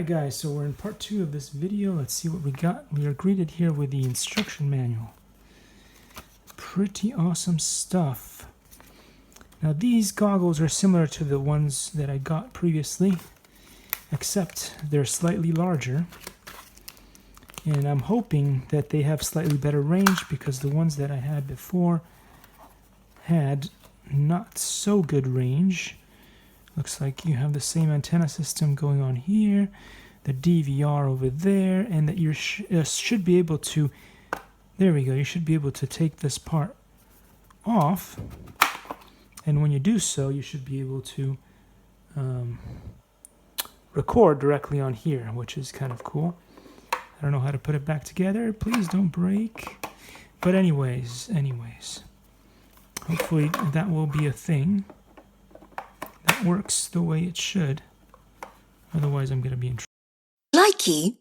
Hey guys, so we're in part 2 of this video. Let's see what we got. We are greeted here with the instruction manual. Pretty awesome stuff. Now these goggles are similar to the ones that I got previously, except they're slightly larger. And I'm hoping that they have slightly better range because the ones that I had before had not so good range. Looks like you have the same antenna system going on here, the DVR over there, and that you should be able to, there we go, you should be able to take this part off, and when you do so, you should be able to record directly on here, which is kind of cool. I don't know how to put it back together. Please don't break. But anyways, hopefully that will be a thing that works the way it should. Otherwise, I'm going to be in trouble. Likey